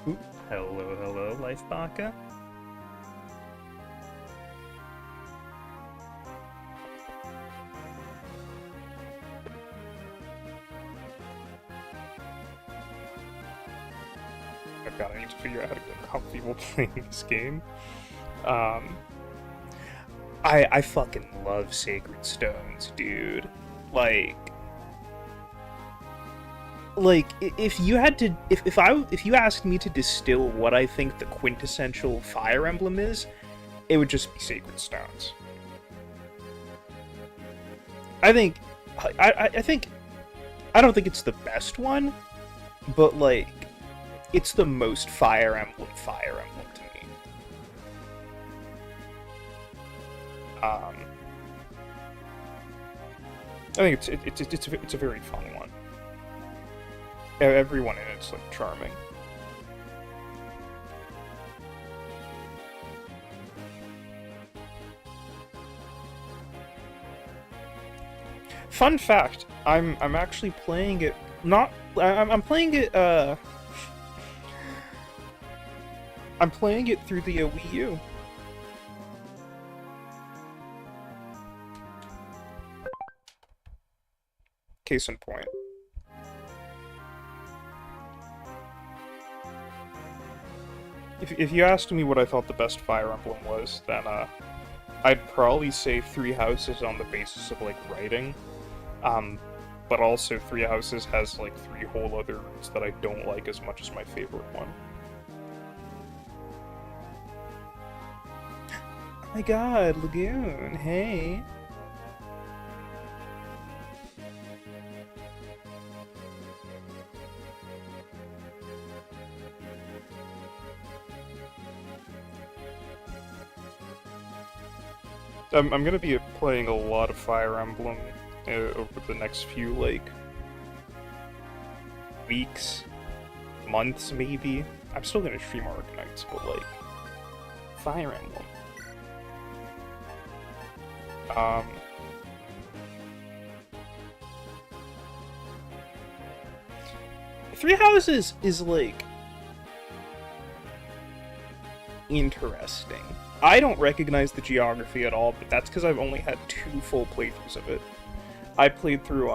Ooh, hello, hello, Life Baka. Oh god, I need to figure out how to get comfy while playing this game. Um, I fucking love Sacred Stones, dude. Like, if you had to, if you asked me to distill what I think the quintessential Fire Emblem is, it would just be Sacred Stones. I think, I think, I don't think it's the best one, but like, it's the most Fire Emblem to me. I think it's a very fun one. Everyone in it's like charming. Fun fact: I'm actually playing it. Not I'm playing it. I'm playing it through the Wii U. Case in point. If you asked me what I thought the best Fire Emblem was, then I'd probably say Three Houses on the basis of like writing. But also Three Houses has like three whole other routes that I don't like as much as my favorite one. Oh my god, Lagoon, hey. I'm gonna be playing a lot of Fire Emblem over the next few, like, weeks, months, maybe. I'm still gonna stream Arknights, but, like, Fire Emblem. Um... Three Houses is, like, interesting. I don't recognize the geography at all, but that's because I've only had 2 full playthroughs of it. I played through,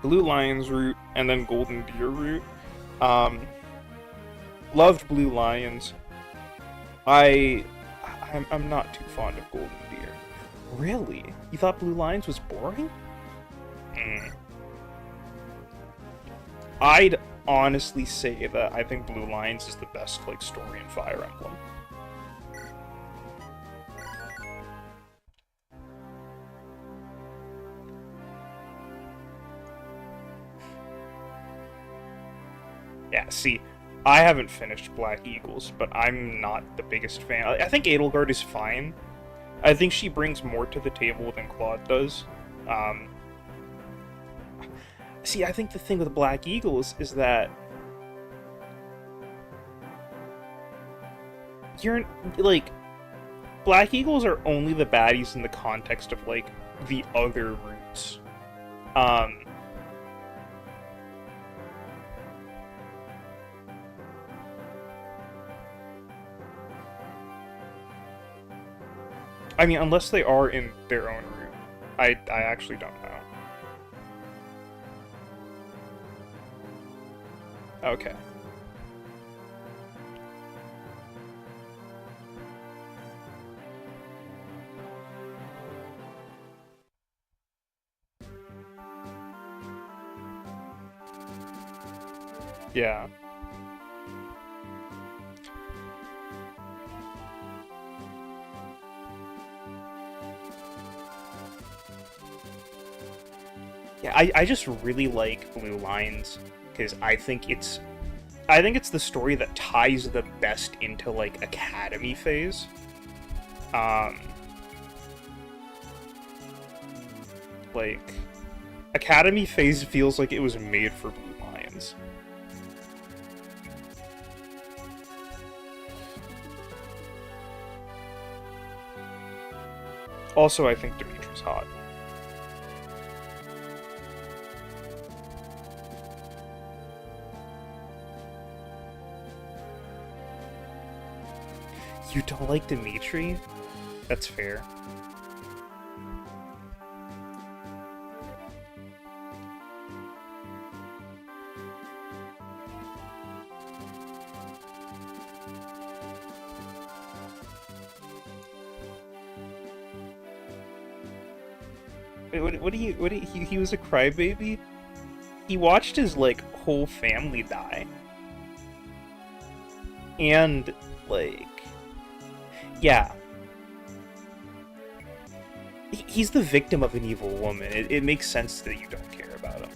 Blue Lion's route, and then Golden Deer route. Loved Blue Lions. I'm not too fond of Golden Deer. Really? You thought Blue Lions was boring? I'd honestly say that I think Blue Lions is the best like story in Fire Emblem. Yeah, see, I haven't finished Black Eagles, but I'm not the biggest fan. I think Edelgard is fine. I think she brings more to the table than Claude does. See, I think the thing with Black Eagles is that you're, like, Black Eagles are only the baddies in the context of, like, the other routes. I mean, unless they are in their own route. I actually don't know. Okay. Yeah. Yeah, I just really like Blue Lines because I think it's the story that ties the best into like Academy phase. Um like Academy phase feels like it was made for Blue Lions. Also, I think Dimitri's hot. You don't like Dimitri? That's fair. Wait, he was a crybaby? He watched his, like, whole family die. And, like... Yeah. He's the victim of an evil woman. It makes sense that you don't care about him.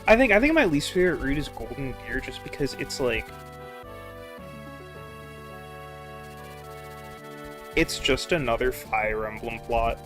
I think my least favorite route is Golden Gear just because it's like it's just another Fire Emblem plot.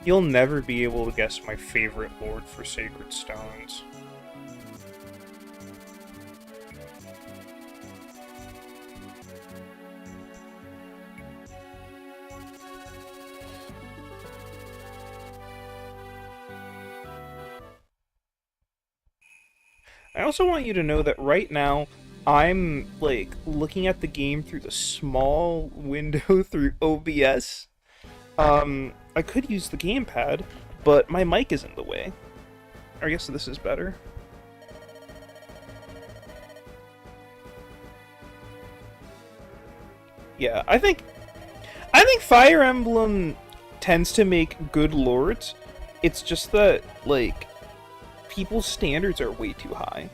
You'll never be able to guess my favorite lord for Sacred Stones. I also want you to know that right now, I'm, like, looking at the game through the small window through OBS. I could use the gamepad, but my mic is in the way. I guess this is better. Yeah, I think Fire Emblem tends to make good lords. It's just that, like, people's standards are way too high.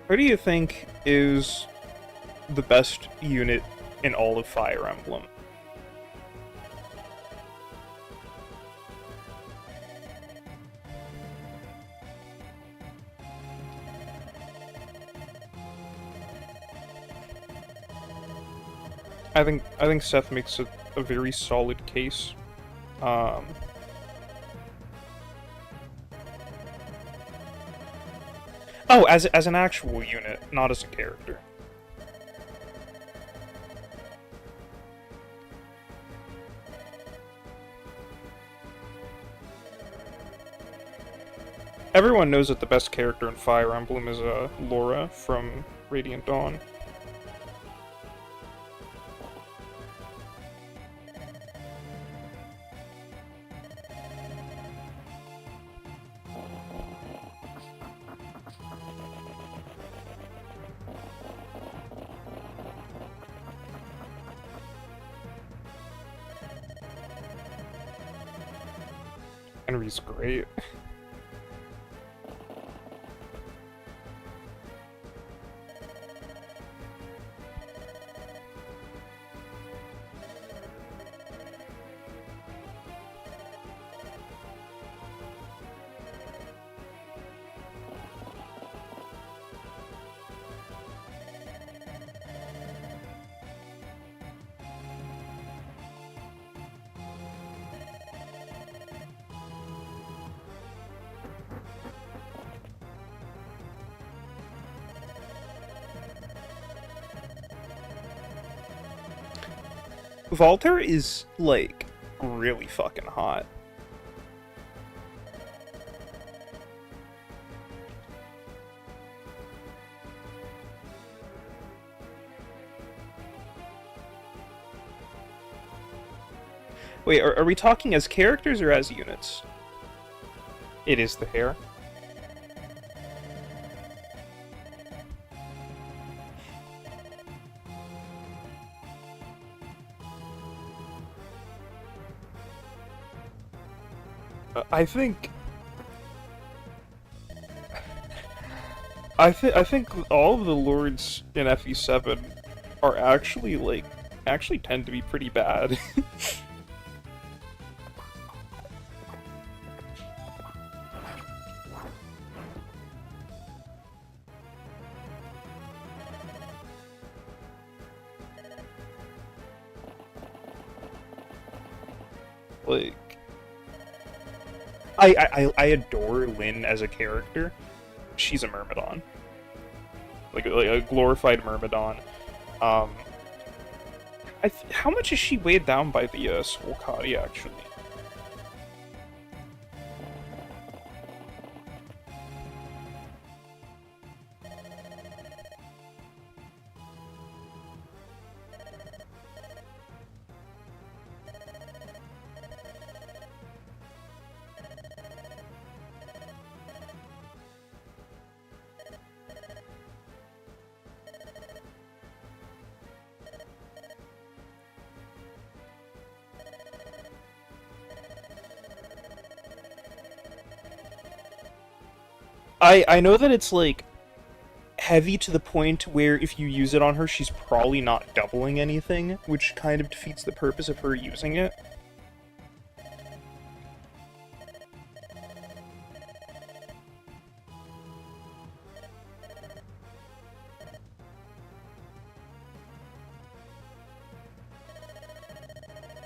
Who do you think is the best unit in all of Fire Emblem? I think Seth makes a very solid case. Oh, as an actual unit, not as a character. Everyone knows that the best character in Fire Emblem is Laura from Radiant Dawn. Henry's great. Voltaire is, like, really fucking hot. Wait, are we talking as characters or as units? It is the hair. I think I think all of the lords in FE7 are actually actually tend to be pretty bad. Like I adore Lynn as a character. She's a Myrmidon. Like a glorified Myrmidon. Um how much is she weighed down by the Sulcati, actually? I know that it's like heavy to the point where if you use it on her, she's probably not doubling anything, which kind of defeats the purpose of her using it.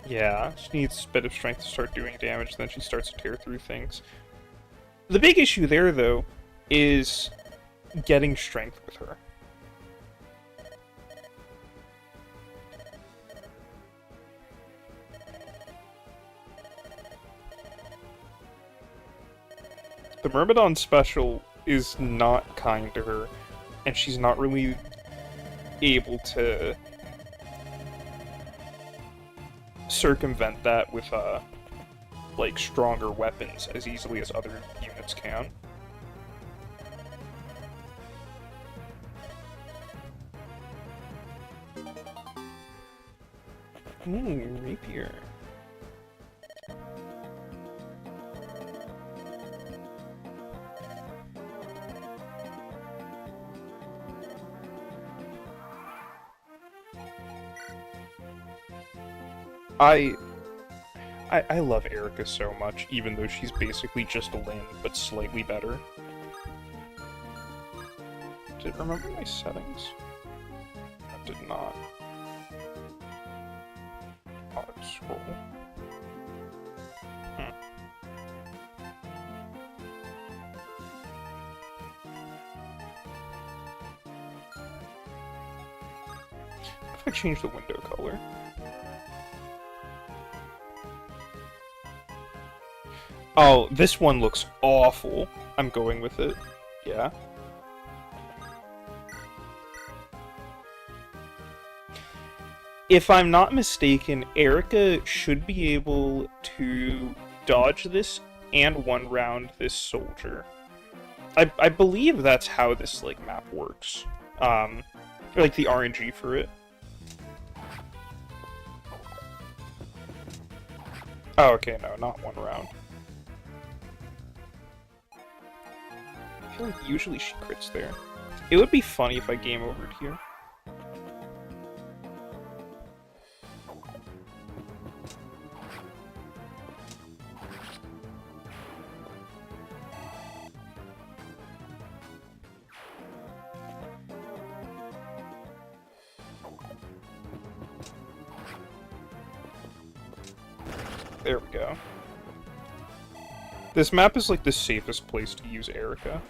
Yeah, she needs a bit of strength to start doing damage, then she starts to tear through things. The big issue there, though, is getting strength with her. The Myrmidon special is not kind to her, and she's not really able to circumvent that with, like, stronger weapons as easily as other units can. Ooh, rapier. I love Erica so much, even though she's basically just Lynn, but slightly better. Did it remember my settings? It did not. Odd scroll. What if I change the window color? Oh, this one looks awful. I'm going with it. Yeah. If I'm not mistaken, Erica should be able to dodge this and one-round this soldier. I believe that's how this, like, map works. Like, the RNG for it. Oh, okay, no, not one round. I feel like usually she crits there. It would be funny if I game overed here. There we go. This map is like the safest place to use Erica.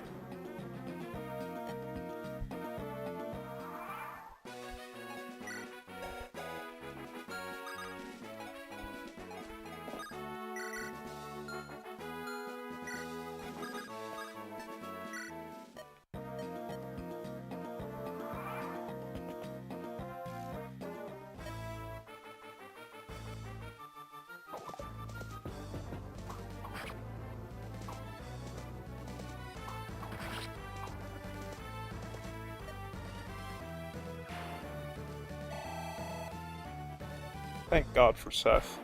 Thank God for Seth.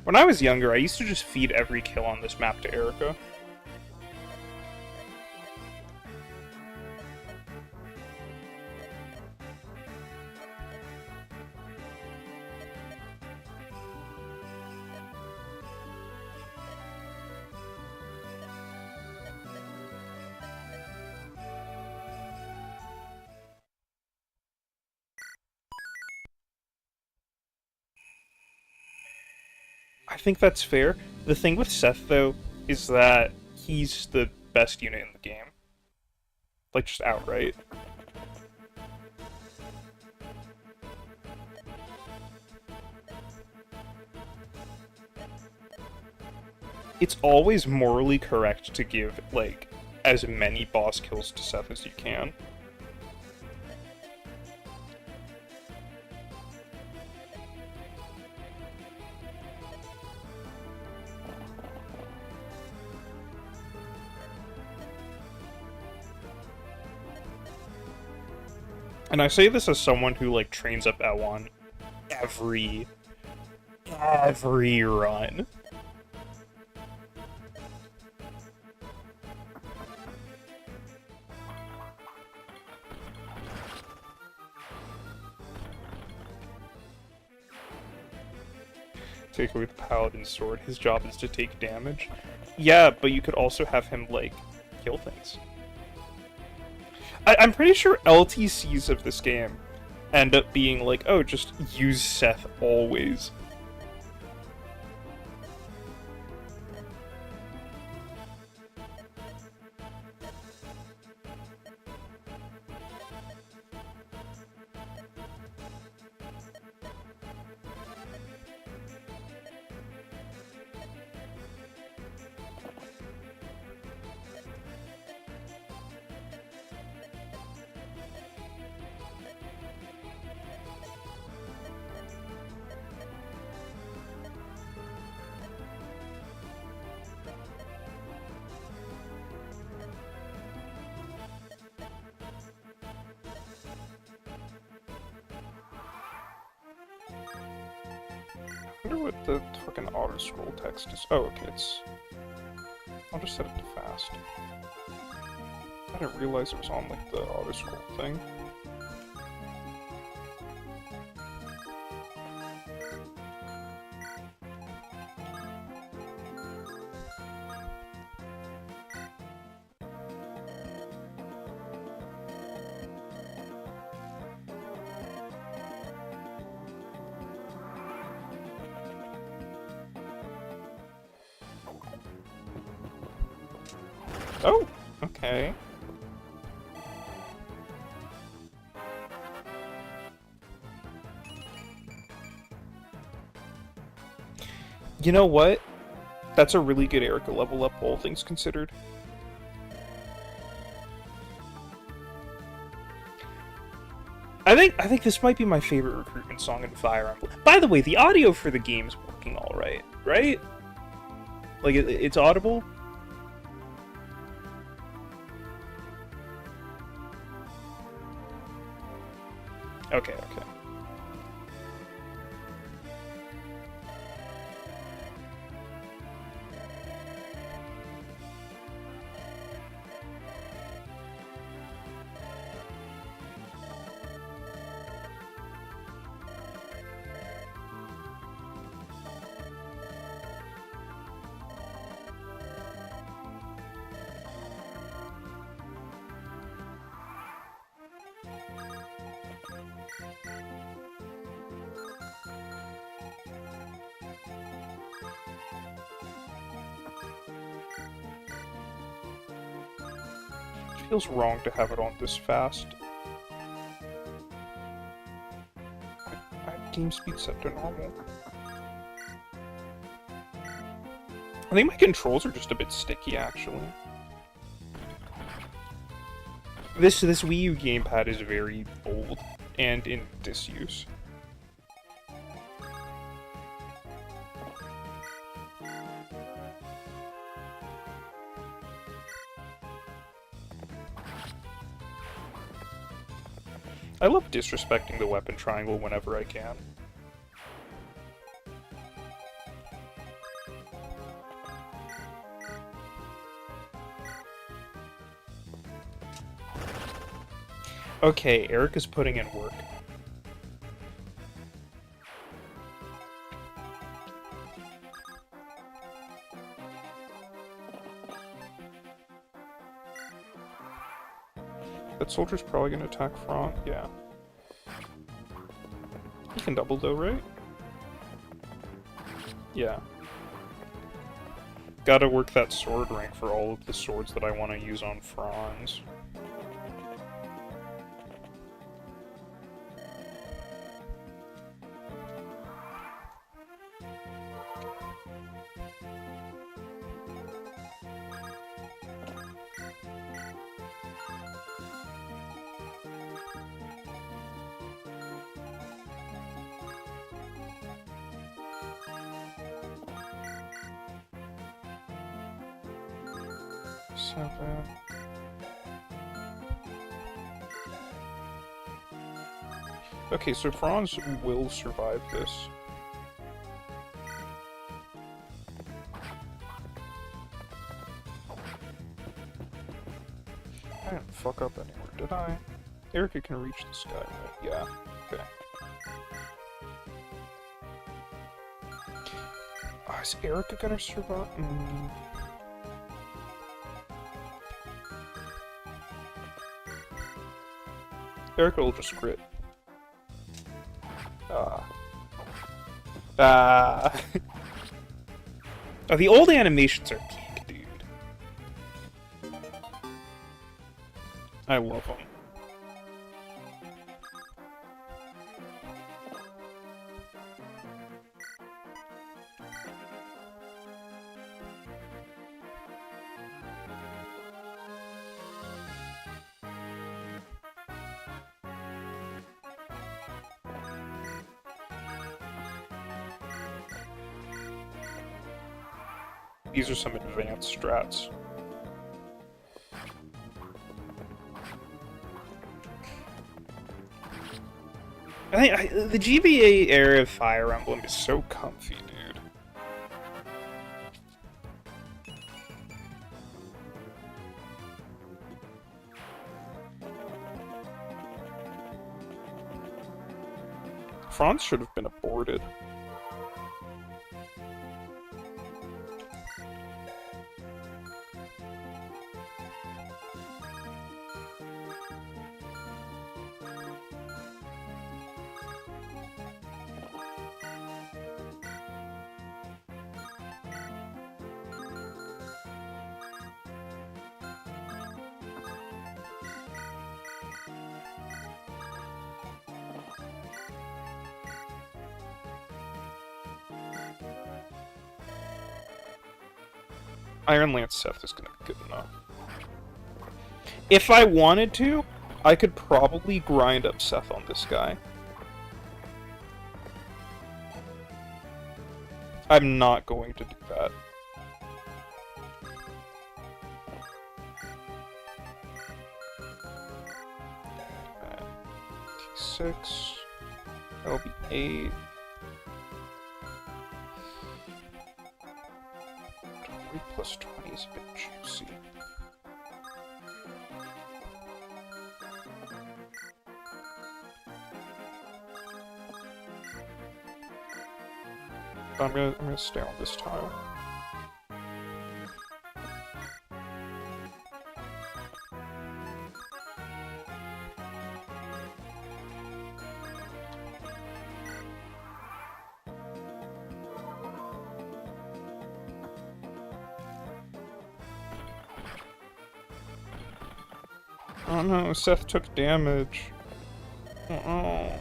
When I was younger, I used to just feed every kill on this map to Erica. I think that's fair. The thing with Seth, though, is that he's the best unit in the game. Like, just outright. It's always morally correct to give, like, as many boss kills to Seth as you can. And I say this as someone who, like, trains up L1 every run. Take away the Paladin's sword. His job is to take damage. Yeah, but you could also have him, like, kill things. I'm pretty sure LTCs of this game end up being like, oh, just use Seth always. I wonder what the fucking auto scroll text is. Oh, okay, it's. I'll just set it to fast. I didn't realize it was on, like, the auto scroll thing. Oh, okay. You know what? That's a really good Erica level up, all things considered. I think this might be my favorite recruitment song in Fire Emblem. By the way, the audio for the game's working all right, right? Like, it's audible? Okay, okay. It feels wrong to have it on this fast. I have game speed set to normal. I think my controls are just a bit sticky, actually. This Wii U gamepad is very old and in disuse. I love disrespecting the weapon triangle whenever I can. Okay, Eric is putting in work. That soldier's probably gonna attack front, yeah. He can double though, right? Yeah. Gotta work that sword rank for all of the swords that I want to use on Franz. Okay, so Franz will survive this. I didn't fuck up anywhere, did I? Erica can reach this guy, right? Yeah, okay. Oh, is Erica gonna survive? Erica will just crit. Oh, the old animations are peak, dude. I love them. These are some advanced strats. I think the GBA era of Fire Emblem is so comfy, dude. Franz should have been aborted. Iron Lance Seth is gonna be good enough. If I wanted to, I could probably grind up Seth on this guy. I'm not going to do that. T6. That'll be 8. 20 plus 20 is a bit juicy. I'm gonna stay on this tile. Oh no, Seth took damage. Oh.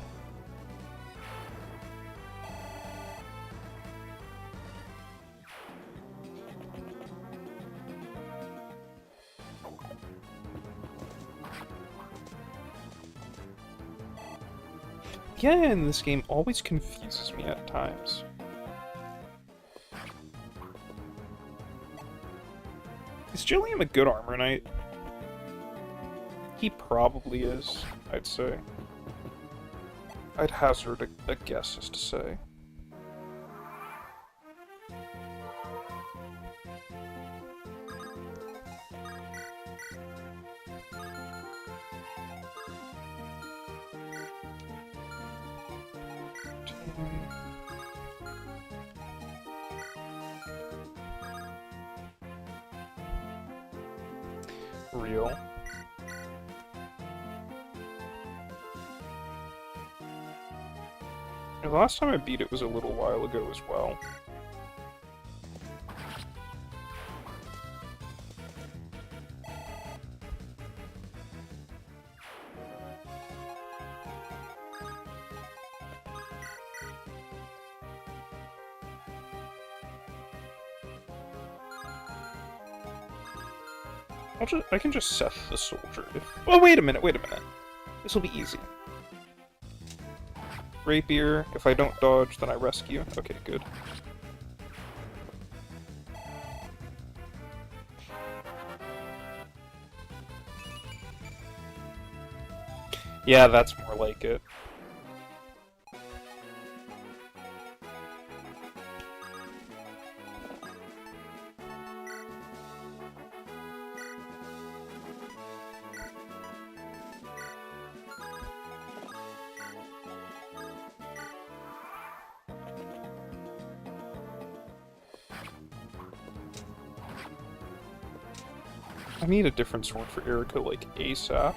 Yeah, in this game always confuses me at times. Is Jilliam a good armor knight? He probably is, I'd say. I'd hazard a guess as to say. Real. The last time I beat it was a little while ago as well. I can just set the soldier if... Oh, wait a minute. This will be easy. Rapier, if I don't dodge, then I rescue. Okay, good. Yeah, that's more like it. I need a different sword for Erica, like, ASAP.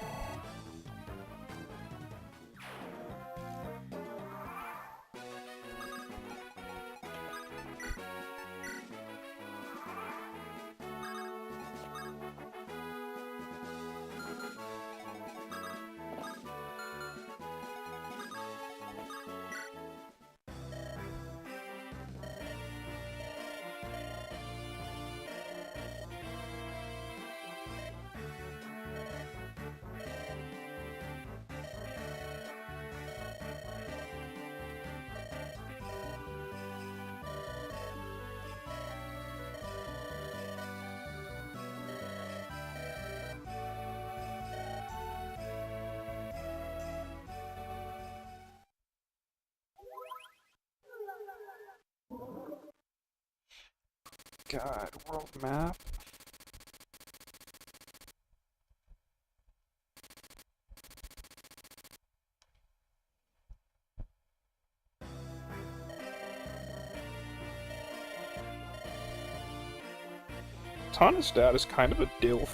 God, world map? Tana's dad is kind of a dilf.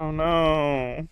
Oh no.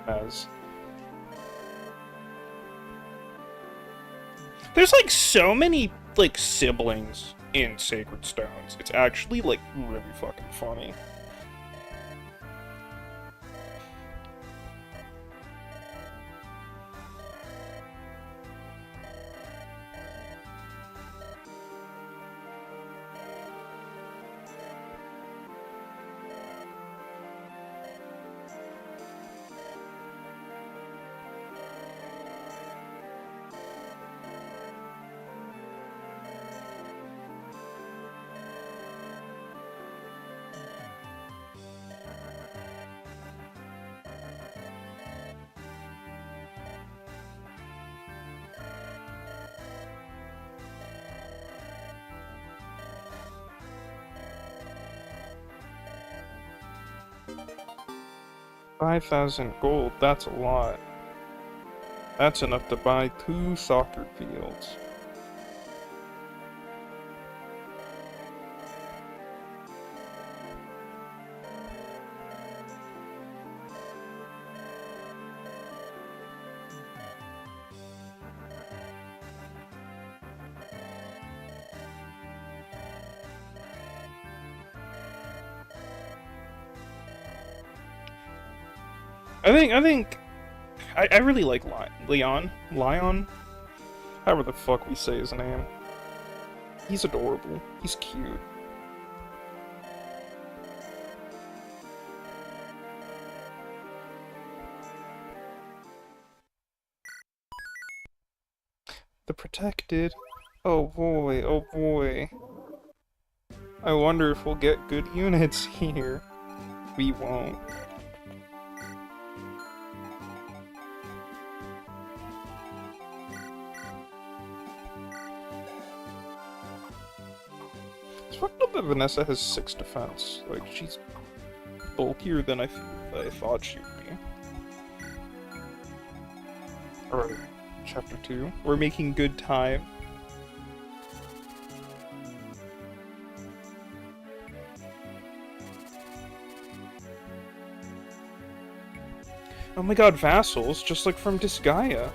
As there's like so many like siblings in Sacred Stones. It's actually like really fucking funny. 5,000 gold, that's a lot. That's enough to buy 2 soccer fields. I really like Leon, however the fuck we say his name. He's adorable. He's cute. The Protected. Oh boy, oh boy. I wonder if we'll get good units here. We won't. It's fucked up that Vanessa has 6 defense. Like, she's bulkier than I thought she'd be. Alright, chapter 2. We're making good time. Oh my god, vassals, just like from Disgaea.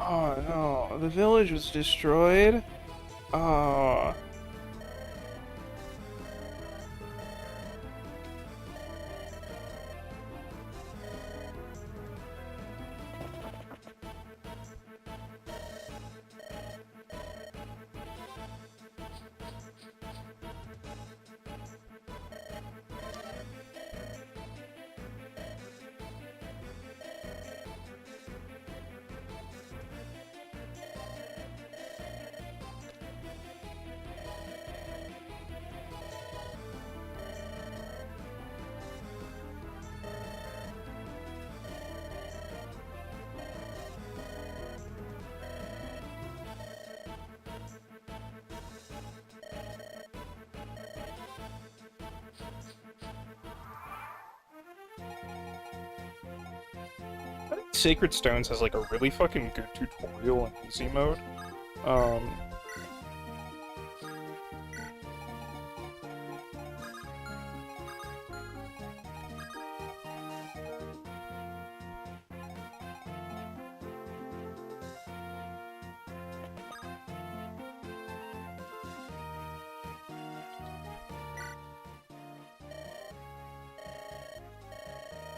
Oh no, the village was destroyed? Oh. I think Sacred Stones has like a really fucking good tutorial in easy mode. Um,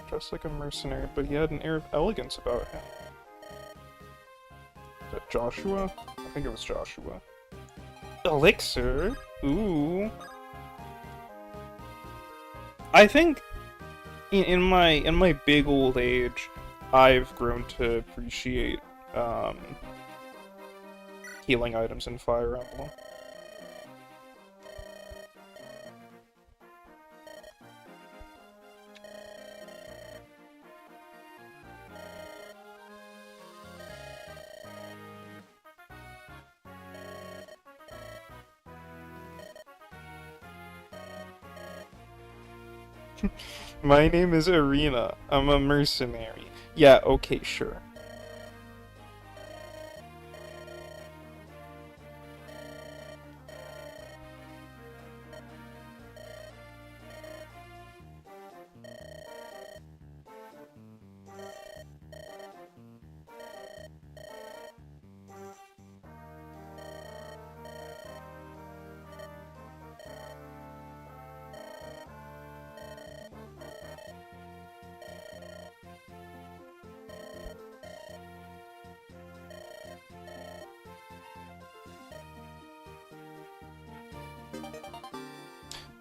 Dressed like a mercenary, but he had an air of elegance about him. Is that Joshua? I think it was Joshua. Elixir? Ooh. I think in my big old age, I've grown to appreciate healing items in Fire Emblem. My name is Arena. I'm a mercenary. Yeah, okay, sure.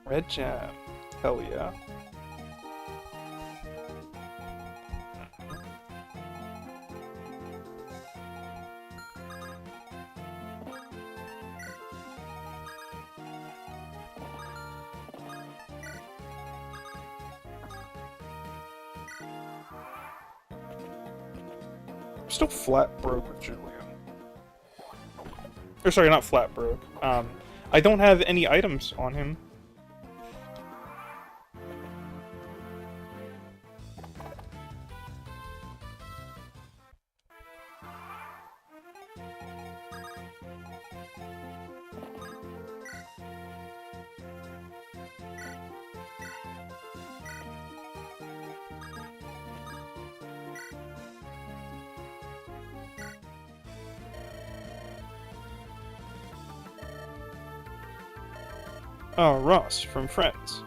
Red jam. Hell yeah. I'm still flat broke with Julian. Or sorry, not flat broke. I don't have any items on him. Oh, Ross from Friends.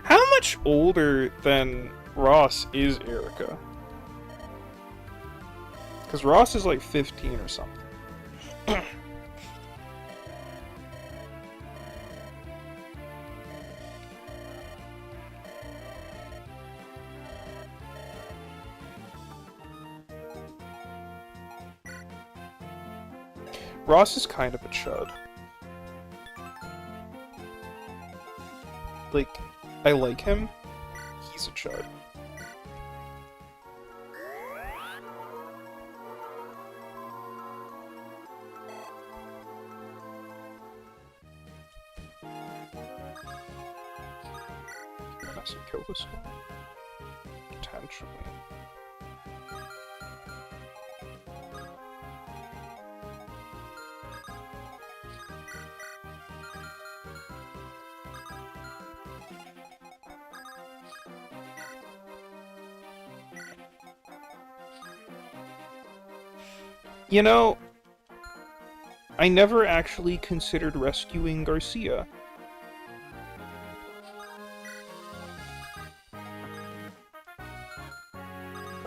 How much older than Ross is Erica? Because Ross is like 15 or something. Ross is kind of a chud. Like, I like him. He's a chud. Can I kill this guy? Potentially. You know, I never actually considered rescuing Garcia.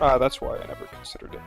Ah, that's why I never considered it.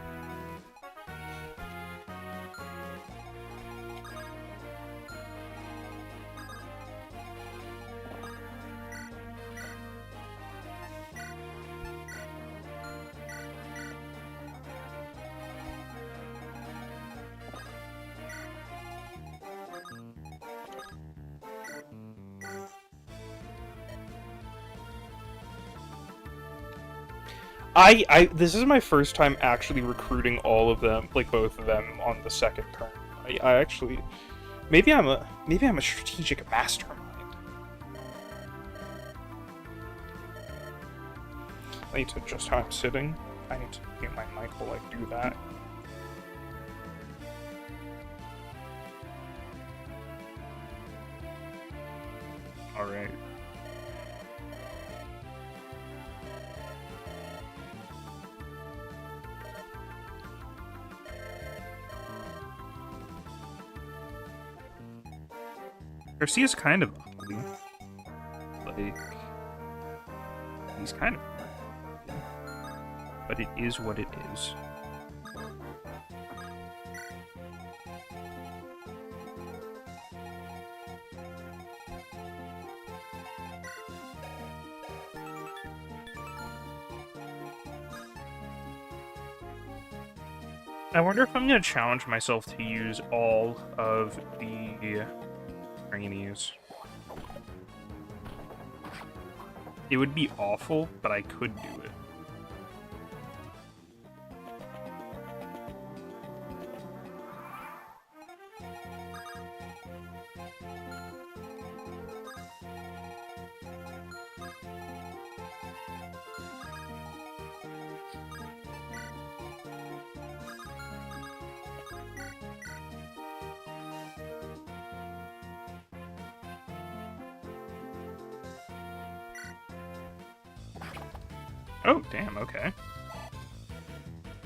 This is my first time actually recruiting all of them, like both of them, on the second turn. I actually, maybe I'm a strategic mastermind. I need to adjust how I'm sitting. I need to mute my mic while I do that. All right. Garcia's kind of ugly. Like, he's kind of ugly. But it is what it is. I wonder if I'm going to challenge myself to use all of the trainees. It would be awful, but I could do it. Oh, damn, okay.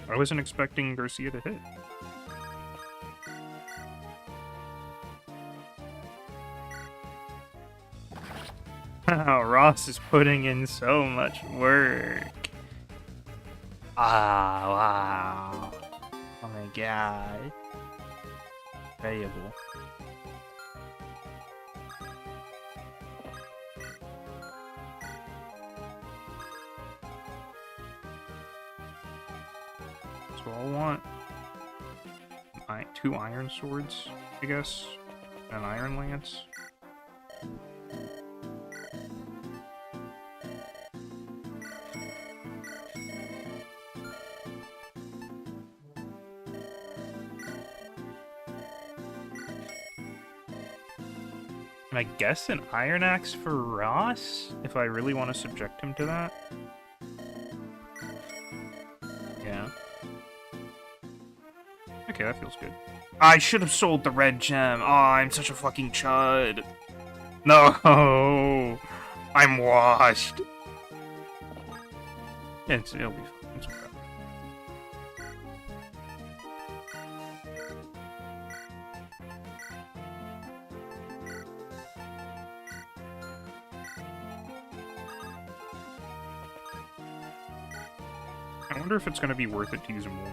I wasn't expecting Garcia to hit. Oh, Ross is putting in so much work. Ah, wow. Oh my god. Payable. So I'll want 2 iron swords, I guess, and an iron lance. And I guess an iron axe for Ross, if I really want to subject him to that. Yeah. Okay, that feels good. I should have sold the red gem. Oh, I'm such a fucking chud. No! I'm washed. It'll be fine. It's okay. I wonder if it's going to be worth it to use a more.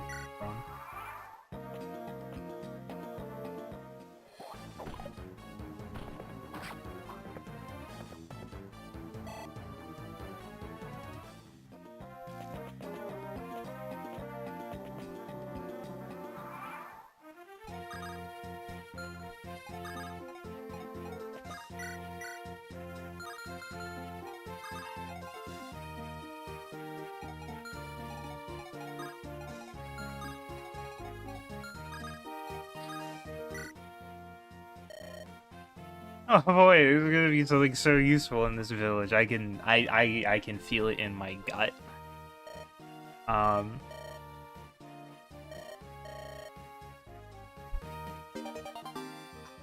Oh boy, this is gonna be something so useful in this village. I can feel it in my gut.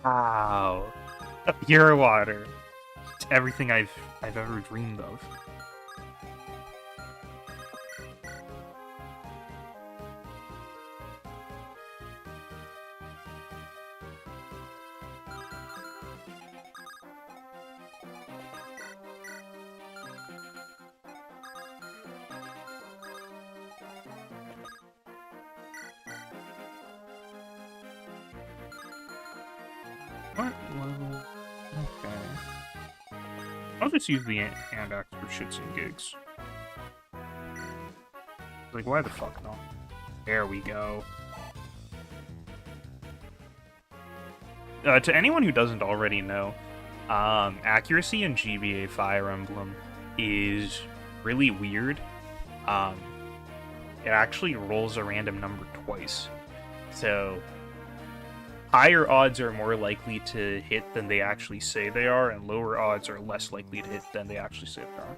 Wow. Pure water. It's everything I've ever dreamed of. What level? Okay. I'll just use the hand axe for shits and gigs. Like, why the fuck not? There we go. To anyone who doesn't already know, accuracy in GBA Fire Emblem is really weird. It actually rolls a random number twice. So, higher odds are more likely to hit than they actually say they are, and lower odds are less likely to hit than they actually say they are.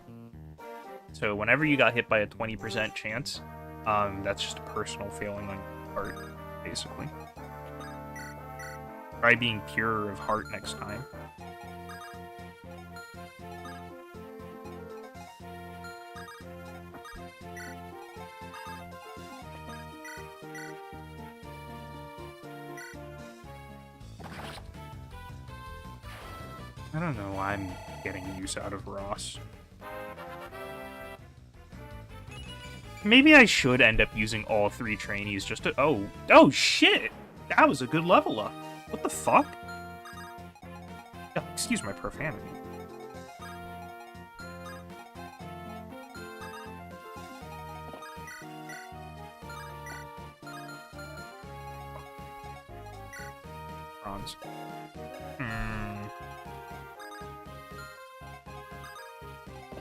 So whenever you got hit by a 20% chance, that's just a personal failing on your part, basically. Try being purer of heart next time. I don't know why I'm getting use out of Ross. Maybe I should end up using all 3 trainees just to— Oh shit! That was a good level up. What the fuck? Oh, excuse my profanity. Bronze.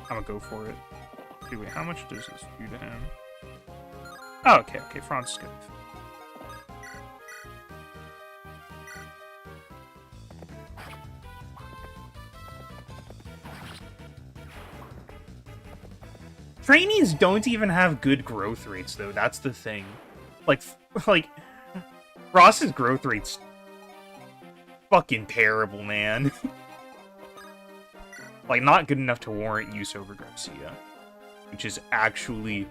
I'm gonna go for it. Okay, wait, how much does this do to him? Oh, okay, Franz is good. Trainees don't even have good growth rates, though. That's the thing. Like, Ross's growth rate's fucking terrible, man. Like, not good enough to warrant use over Garcia. which is actually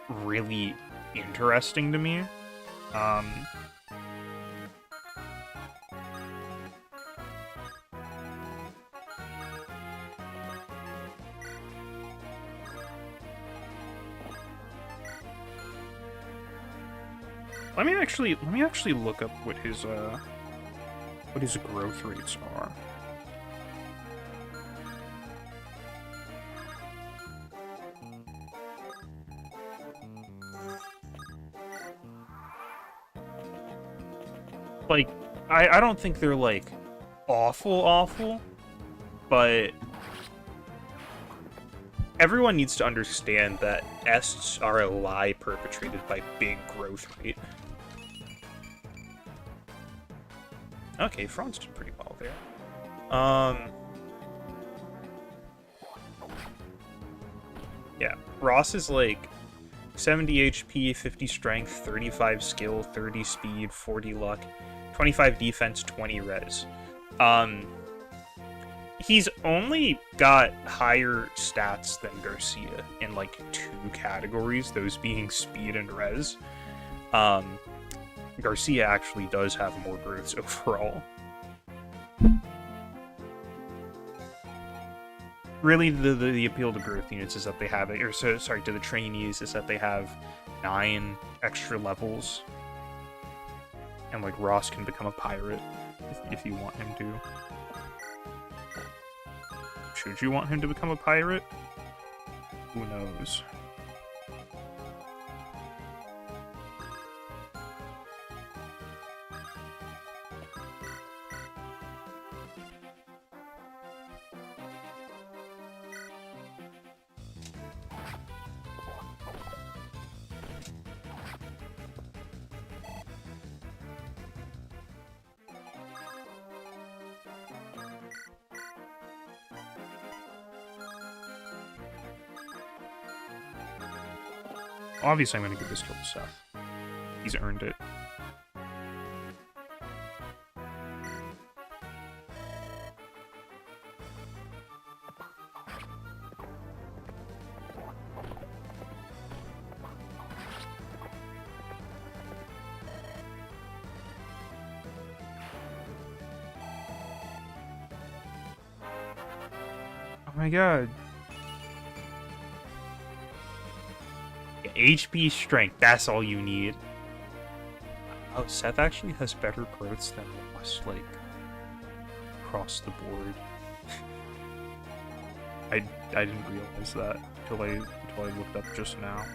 really interesting to me. Let me actually look up what his growth rates are. Like, I don't think they're, like, awful, but everyone needs to understand that ests are a lie perpetrated by big growth rate. Okay, Franz did pretty well there. Yeah, Ross is like 70 HP, 50 strength, 35 skill, 30 speed, 40 luck, 25 defense, 20 res. He's only got higher stats than Garcia in like 2 categories, those being speed and res. Garcia actually does have more growths overall. Really, the appeal to growth units is that they have it, or sorry, to the trainees is that they have 9 extra levels, and like Ross can become a pirate if you want him to. Should you want him to become a pirate? Who knows? Obviously, I'm going to give this kill to Seth. He's earned it. Oh my god. HP strength, that's all you need. Oh, Seth actually has better growths than us, like, across the board. I didn't realize that until I looked up just now.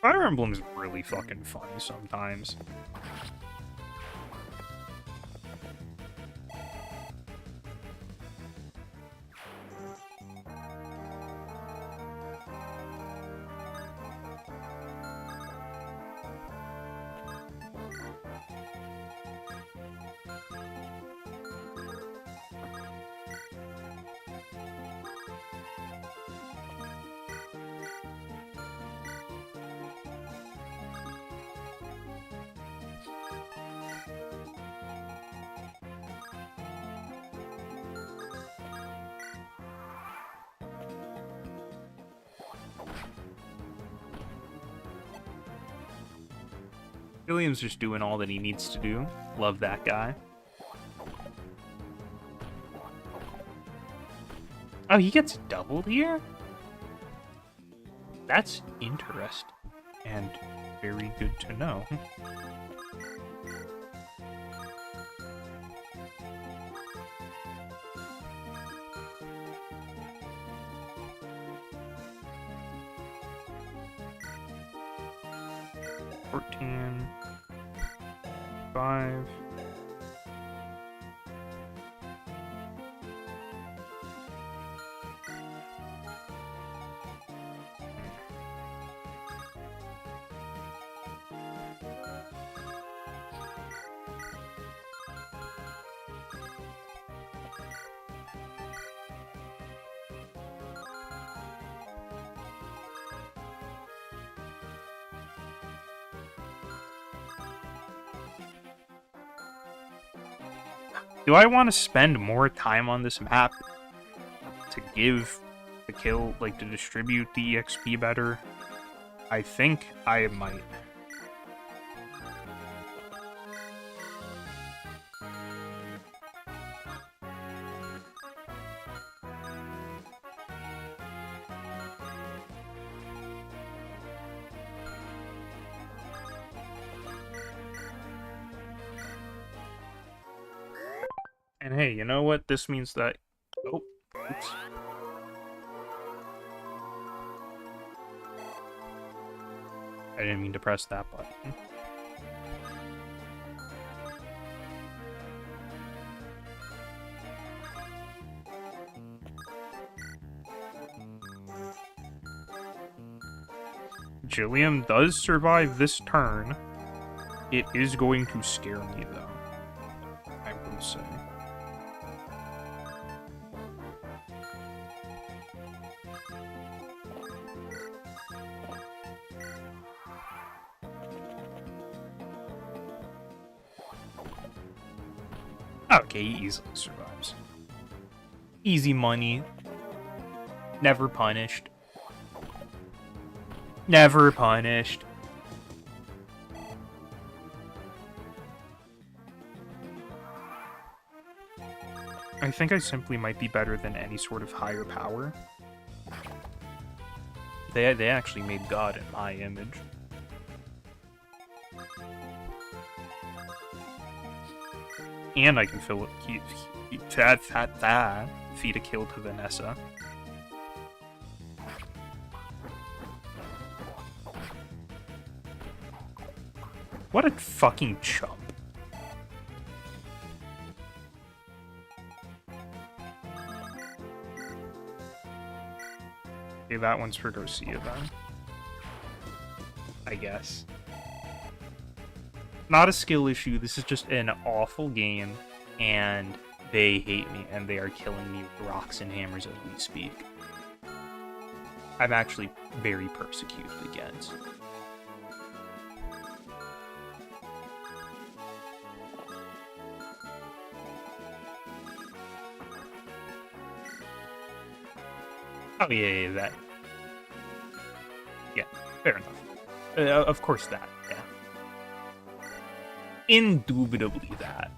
Fire Emblem is really fucking funny sometimes. William's just doing all that he needs to do. Love that guy. Oh, he gets doubled here? That's interesting and very good to know. Five. Do I want to spend more time on this map to give the kill, like, to distribute the EXP better? I think I might. And hey, you know what? This means that... Oh, oops. I didn't mean to press that button. Jillian does survive this turn. It is going to scare me, though, I will say. Okay, he easily survives. Easy money. Never punished. Never punished. I think I simply might be better than any sort of higher power. They actually made God in my image. And I can feed a kill to Vanessa. What a fucking chump. Okay, that one's for Garcia then. I guess. Not a skill issue, this is just an awful game, and they hate me, and they are killing me with rocks and hammers as we speak. I'm actually very persecuted against. Oh, yeah, that. Yeah, fair enough. Of course that, yeah. Indubitably that.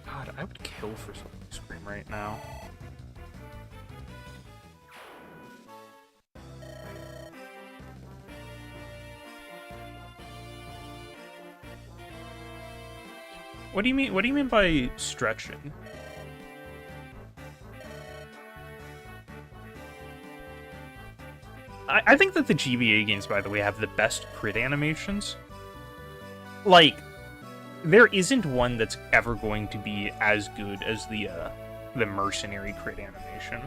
God, I would kill for something Scream right now. What do you mean? What do you mean by stretching? I think that the GBA games, by the way, have the best crit animations. Like, there isn't one that's ever going to be as good as the mercenary crit animation.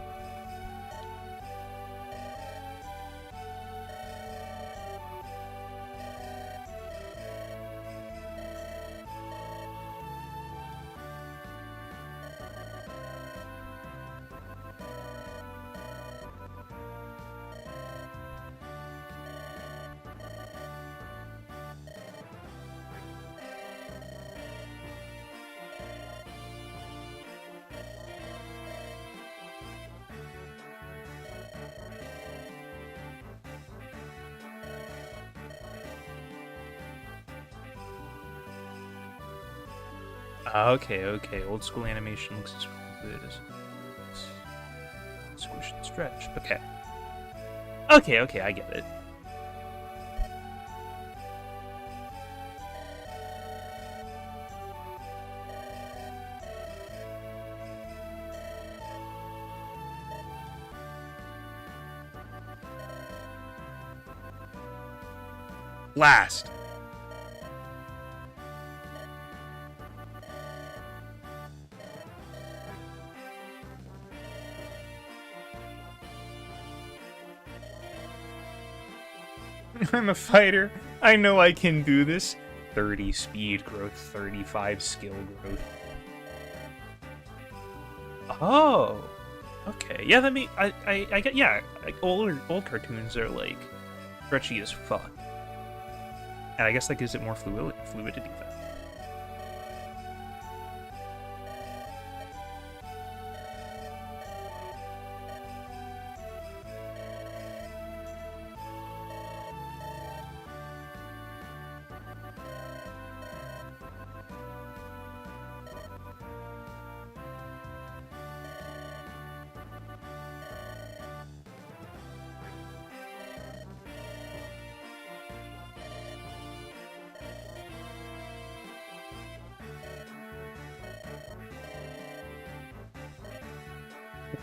Okay. Old school animation looks as good as squish and stretch. Okay, I get it. Blast! I'm a fighter. I know I can do this. 30 speed growth, 35 skill growth. Oh, okay. Yeah, that mean I get, yeah. Like old cartoons are like stretchy as fuck, and I guess that gives it more fluidity. Then.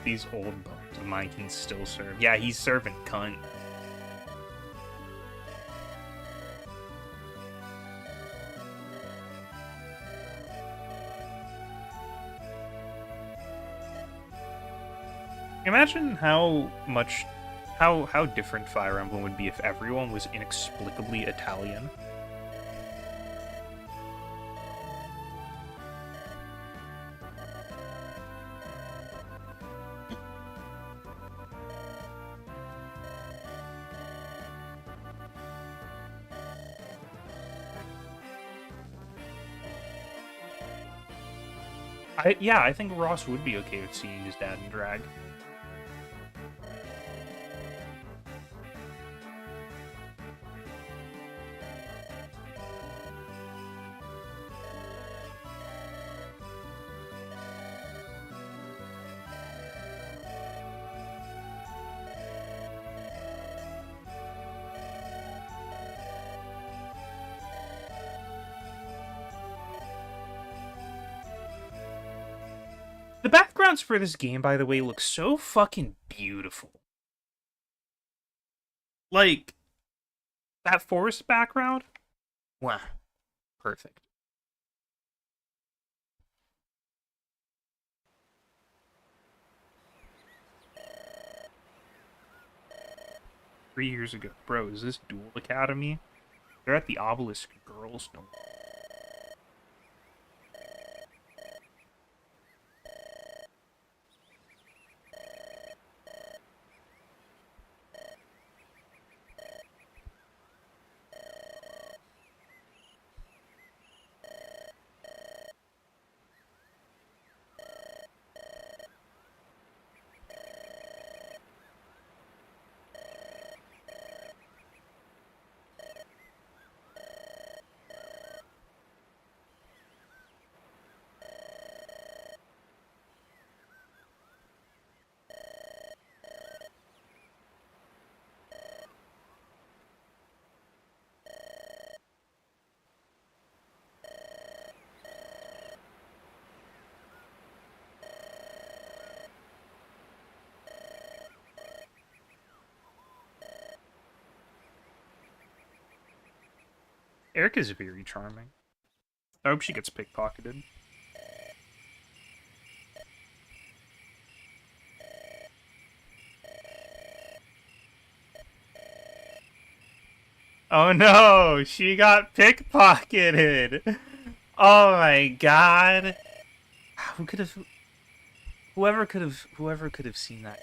These old bones of mine can still serve. Yeah, he's serving cunt. Imagine how different Fire Emblem would be if everyone was inexplicably Italian. I think Ross would be okay with seeing his dad in drag. The backgrounds for this game, by the way, look so fucking beautiful. Like, that forest background? Wow. Perfect. Three years ago. Bro, is this Duel Academy? They're at the Obelisk Girls' Dorm. Erica's very charming. I hope she gets pickpocketed. Oh no, she got pickpocketed. Oh my god. Who could have whoever could have seen that?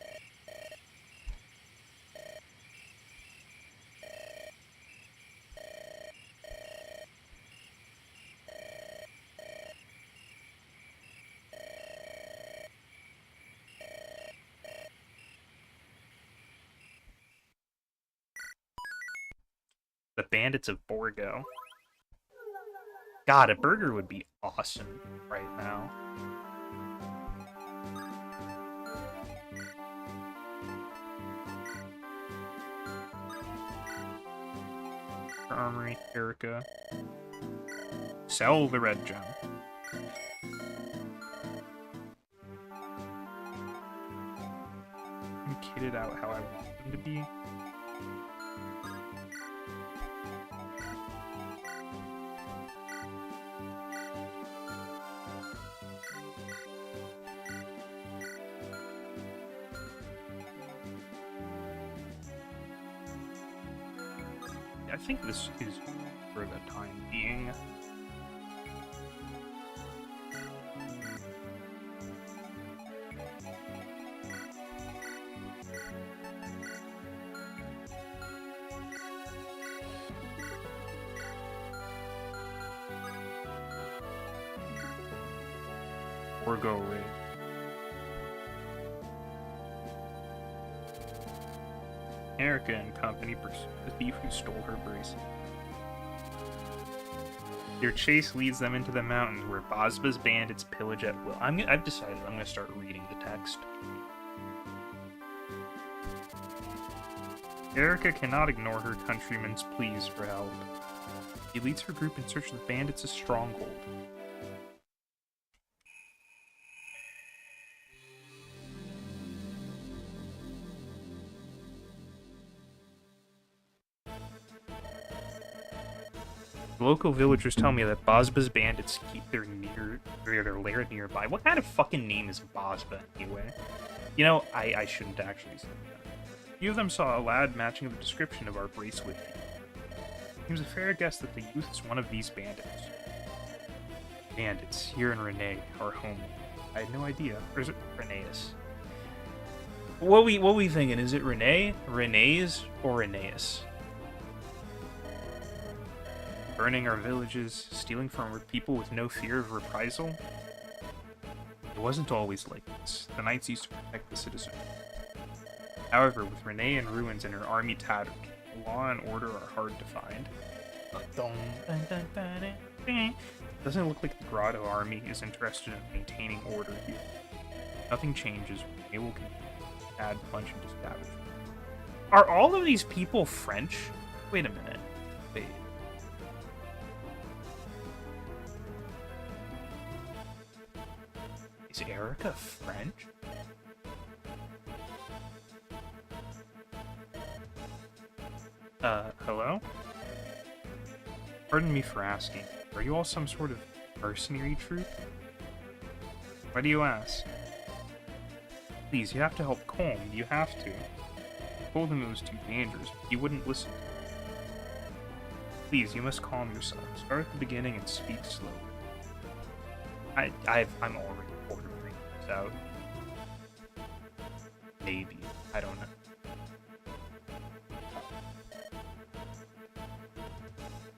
The Bandits of Borgo. God, a burger would be awesome right now. Armory, Erica. Sell the red gem. I'm kitted out how I want them to be. I think this is for the time being. Or go raid. Erica and company pursue the thief who stole her bracelet. Their chase leads them into the mountains where Bosba's bandits pillage at will. I've decided I'm going to start reading the text. Erica cannot ignore her countrymen's pleas for help. She leads her group in search of the bandits' stronghold. Local villagers tell me that Bosba's bandits keep their lair nearby. What kind of fucking name is Bosba, anyway? You know, I shouldn't actually say that. Few of them saw a lad matching the description of our bracelet. It seems a fair guess that the youth is one of these bandits. Bandits, here in Renee, our home. I had no idea. Or is it Reneus? What we thinking? Is it Renee, Renees, or Reneus? Burning our villages, stealing from our people with no fear of reprisal? It wasn't always like this. The knights used to protect the citizens. However, with Renee in ruins and her army tattered, law and order are hard to find. Doesn't look like the Grotto army is interested in maintaining order here. Nothing changes. Renee will continue to add punch into savage. Are all of these people French? Wait a minute. Wait. Is Erica French? Hello? Pardon me for asking. Are you all some sort of mercenary troop? Why do you ask? Please, you have to help Colm. You have to. I told him it was too dangerous, but he wouldn't listen. Please, you must calm yourself. Start at the beginning and speak slowly. I'm already ordering this out. Maybe. I don't know.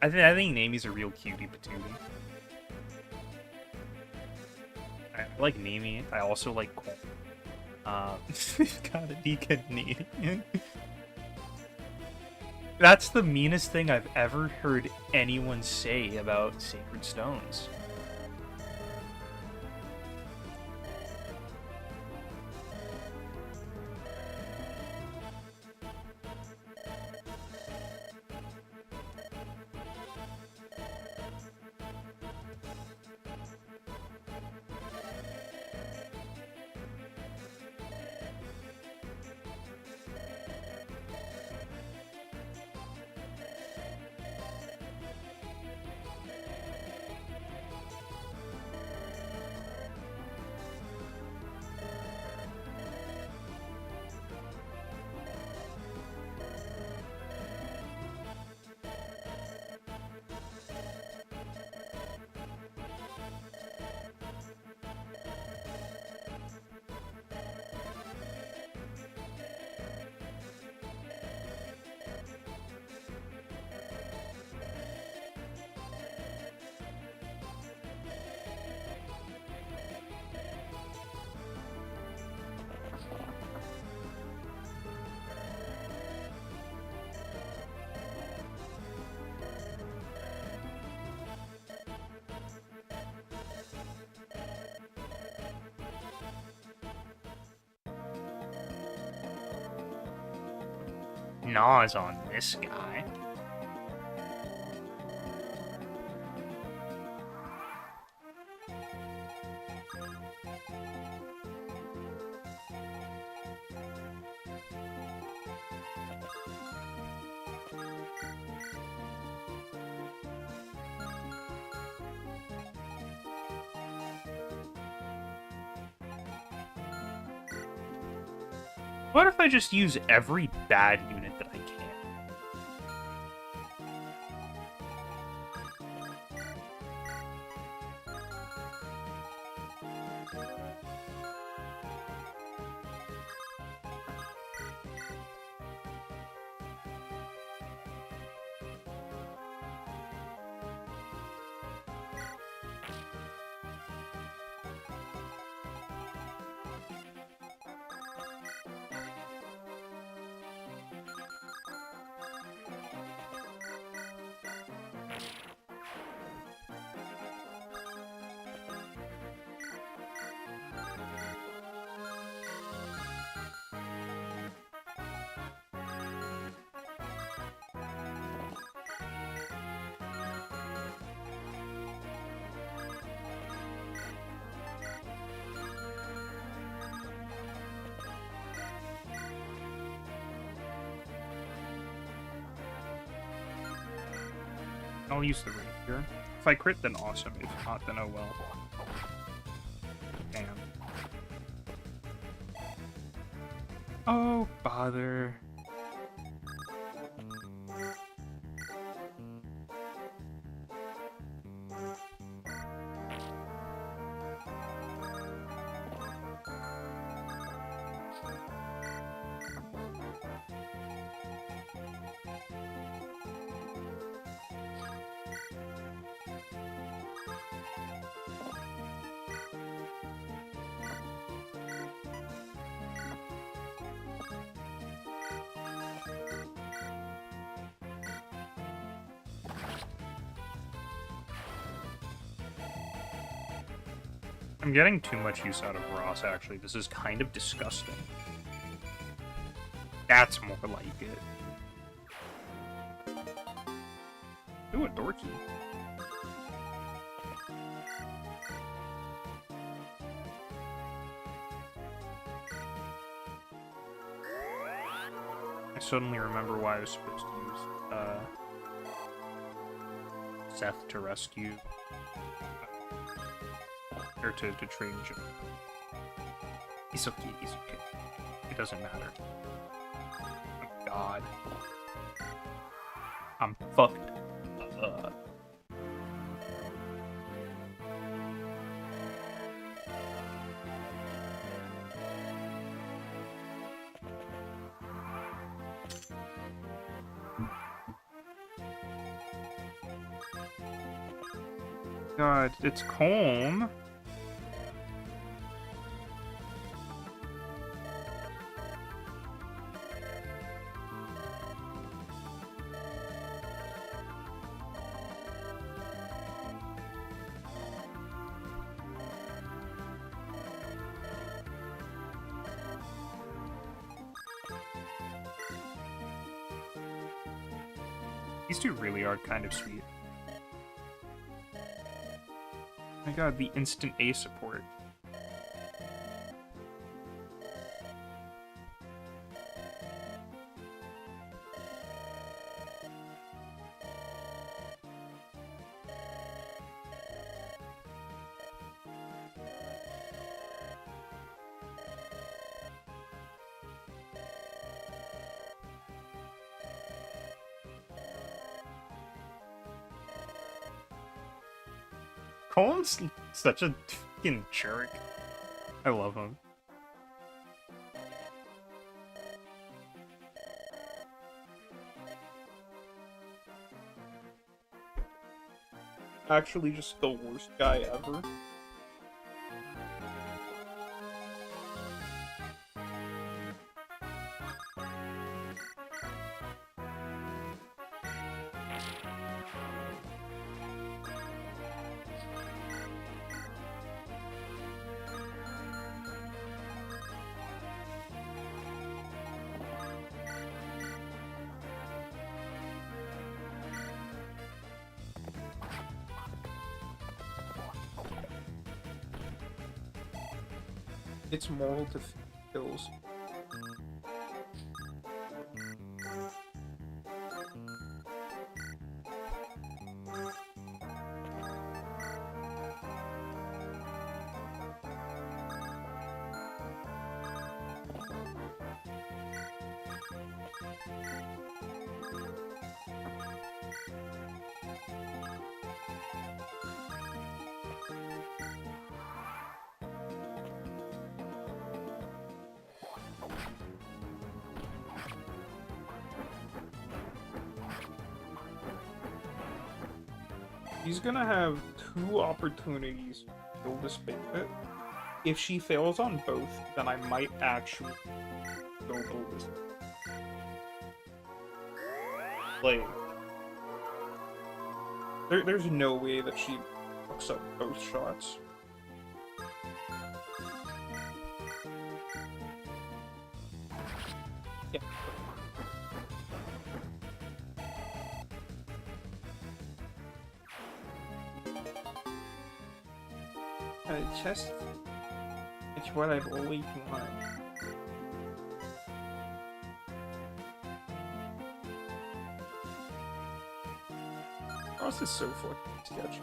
I think Nami's a real cutie patootie. I like Nami. I also like Colm. Got a decent knee. That's the meanest thing I've ever heard anyone say about Sacred Stones. Gnaws on this guy. What if I just use every bad unit that I can? I'll use the rapier. If I crit, then awesome. If not, then oh well. Damn. Oh, bother. I'm getting too much use out of Ross, actually. This is kind of disgusting. That's more like it. Ooh, a dorky. I suddenly remember why I was supposed to use Seth to rescue. Or to train Jim. He's okay, he's okay. It doesn't matter. Oh god. I'm fucked up. God, it's calm. These two really are kind of sweet. My god, the instant A support. Colin's such a fucking jerk. I love him. Actually, just the worst guy ever. It's moral to kills. He's gonna have 2 opportunities to kill this bandit. If she fails on both, then I might actually go kill this. Like, there's no way that she fucks up both shots. Yeah. Chest. It's what I've always wanted. boss is so fucking sketchy.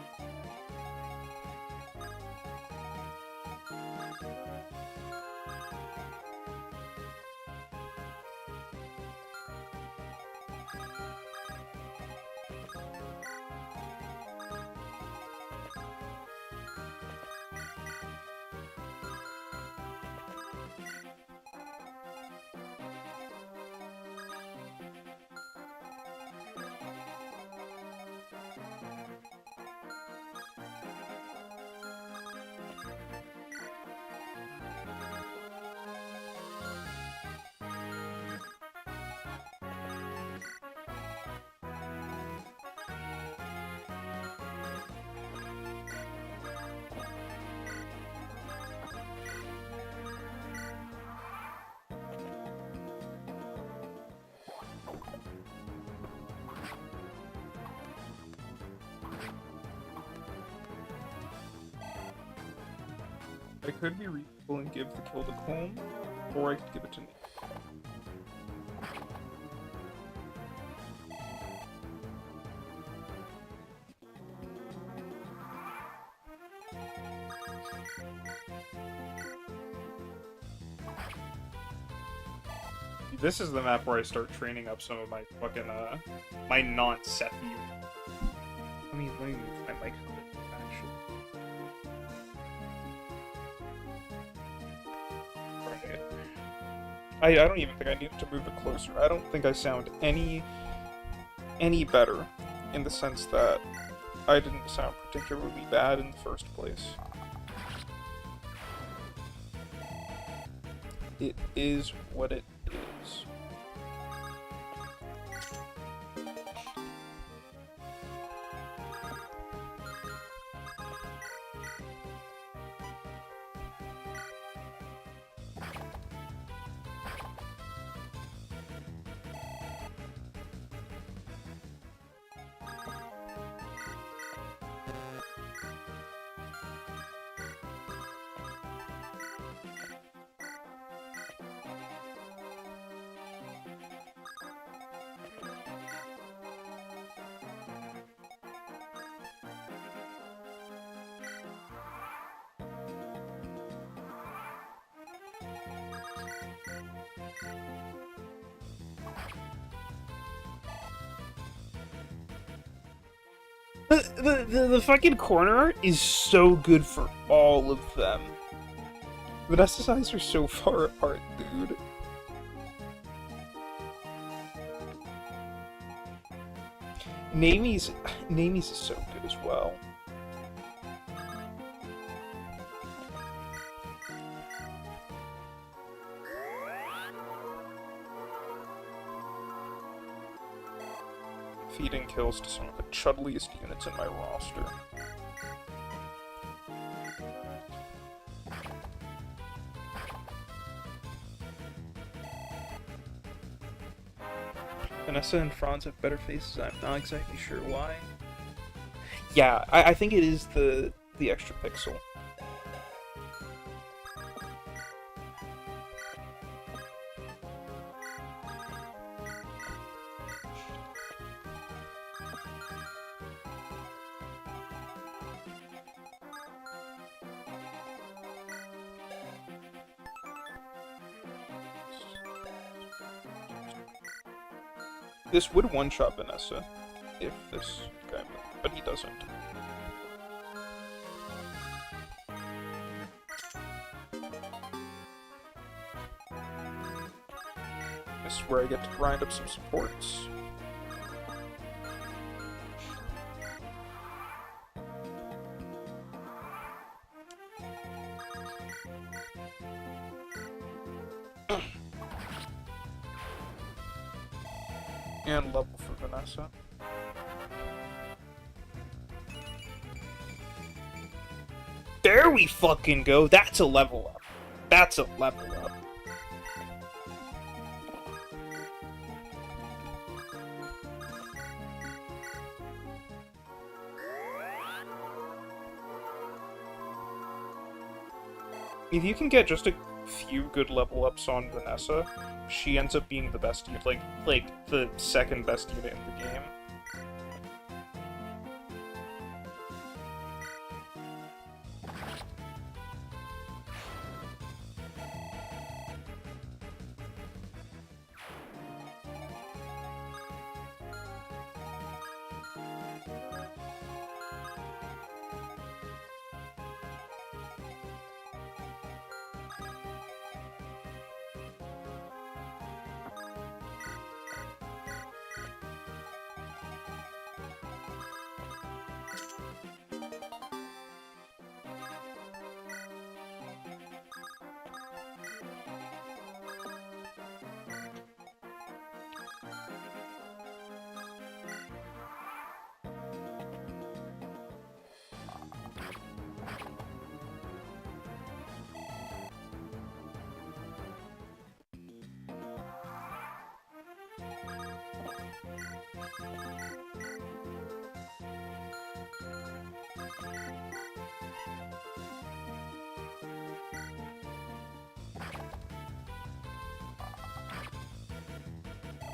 I could be reasonable and give the kill to Colm, or I could give it to Nick. This is the map where I start training up some of my fucking, my non-Seth unit. Let me move my mic a bit, actually. I don't even think I needed to move it closer. I don't think I sound any better, in the sense that I didn't sound particularly bad in the first place. It is what it is. The fucking corner art is so good for all of them. Vanessa's eyes are so far apart, dude. Namie's is so good as well. Feeding kills to some of the chudliest units in my roster. Vanessa and Franz have better faces. I'm not exactly sure why. Yeah, I think it is the extra pixel. This would one-shot Vanessa, if this guy moved, but he doesn't. This is where I get to grind up some supports. And level for Vanessa. There we fucking go! That's a level up. That's a level up. If you can get just a few good level ups on Vanessa, she ends up being the best unit, like the second best unit in the game.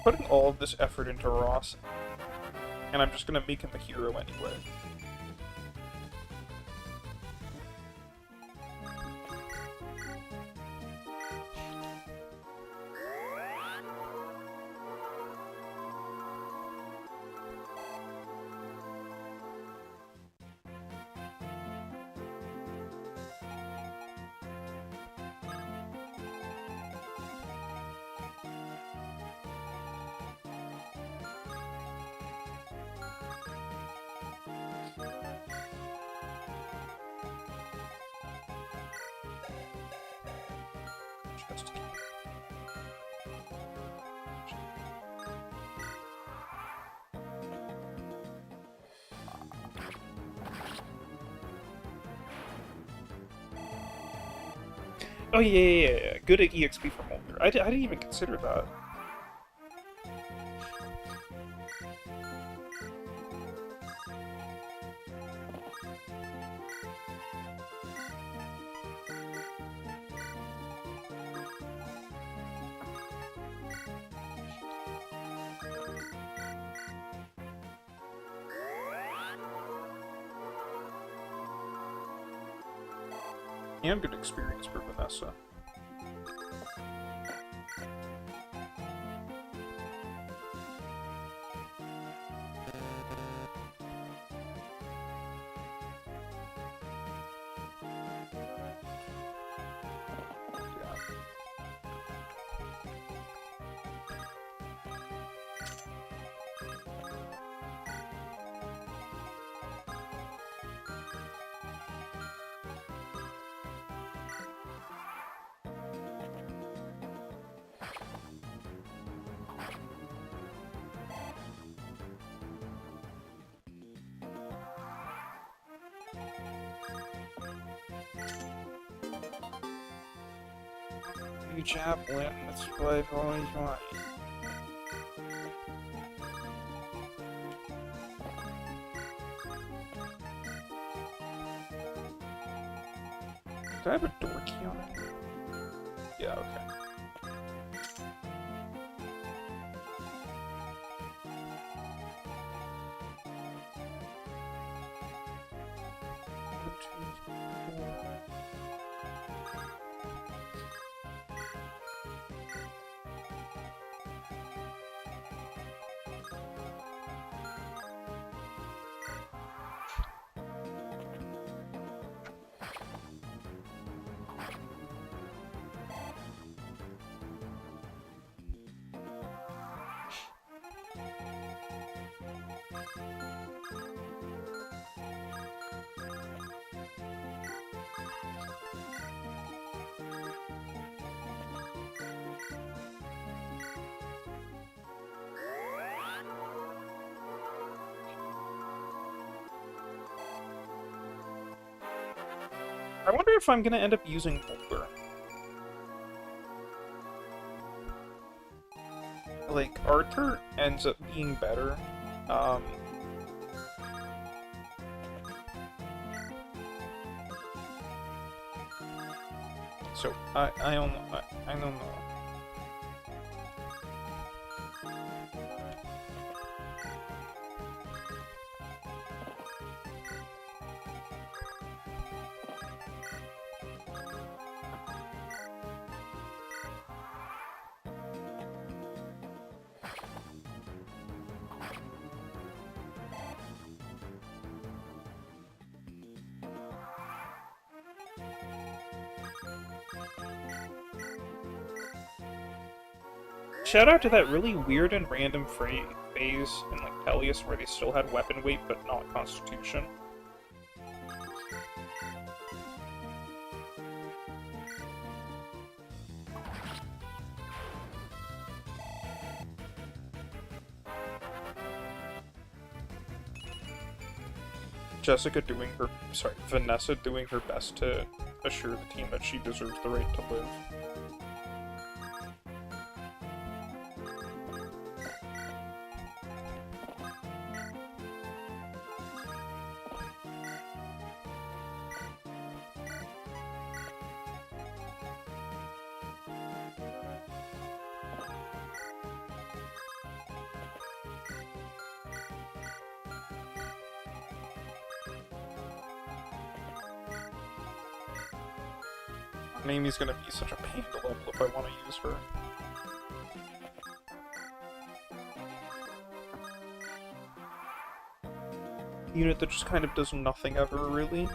putting all of this effort into Ross, and I'm just gonna make him a hero anyway. Just keep. Oh yeah. Good at EXP for Molder. I didn't even consider that. And good experience for Vanessa. You Chaplin, let's play Volley. Do I have a door key on it? Yeah, okay. One, two, three, four. I wonder if I'm gonna end up using Boulder. Like, Arthur ends up being better. So, I don't know. I don't know. Shout out to that really weird and random phase in like Peleus where they still had weapon weight but not constitution. Vanessa doing her best to assure the team that she deserves the right to live. Mamie's gonna be such a pain to level if I want to use her. Unit that just kind of does nothing ever, really.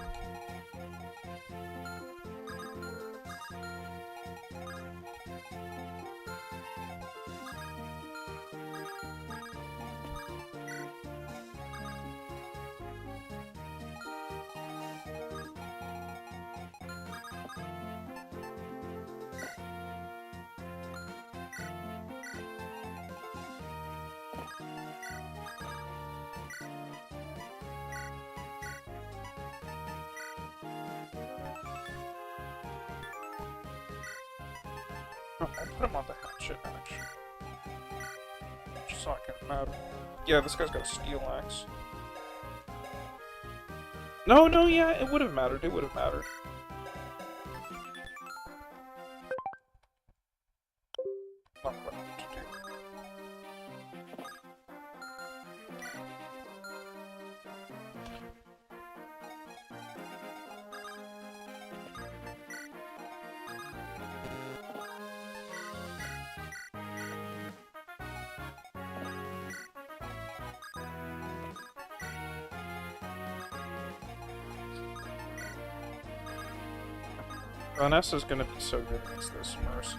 Oh, I'll put him on the hatchet, actually. Just so I can matter. Yeah, this guy's got a steel axe. No, yeah, it would have mattered, it would have mattered. Not what I need to do. Vanessa's gonna be so good against this Mercy.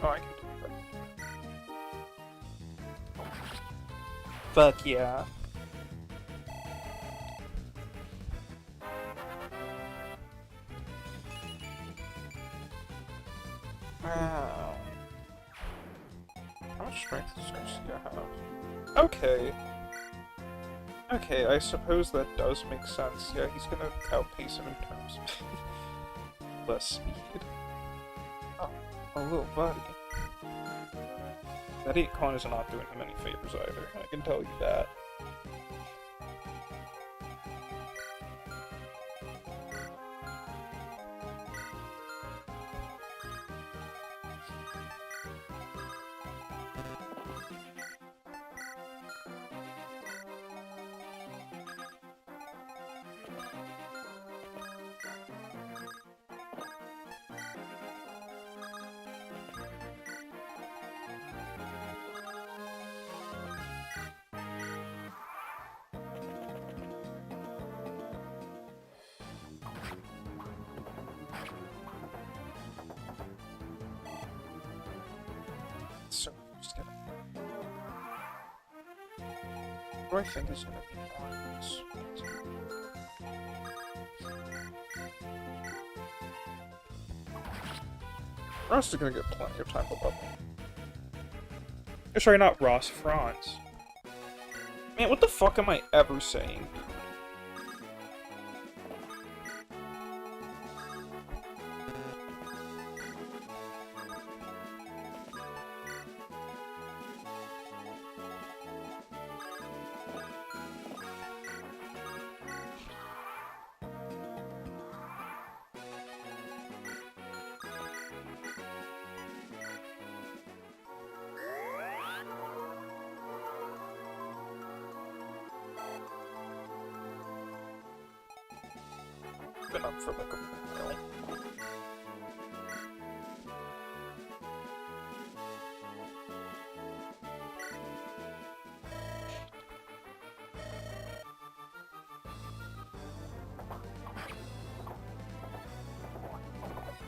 Oh, I can do that. Fuck yeah. Wow. How much strength does Garcia have? Okay. Okay, I suppose that does make sense. Yeah, he's gonna outpace him in terms of less speed. Oh, a little buddy. That 8 con is not doing him any favors either, I can tell you that. So, just kidding. What do I think is gonna be points? Ross is gonna get plenty of time to level. Sorry, not Ross, Franz. Man, what the fuck am I ever saying? Been up for like a while.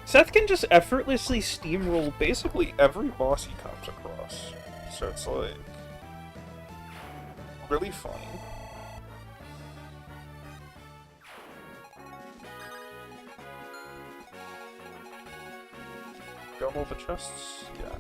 Seth can just effortlessly steamroll basically every boss he comes across. So it's like really funny. Double the chests? Yeah.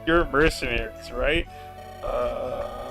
You're mercenaries, right? Uh...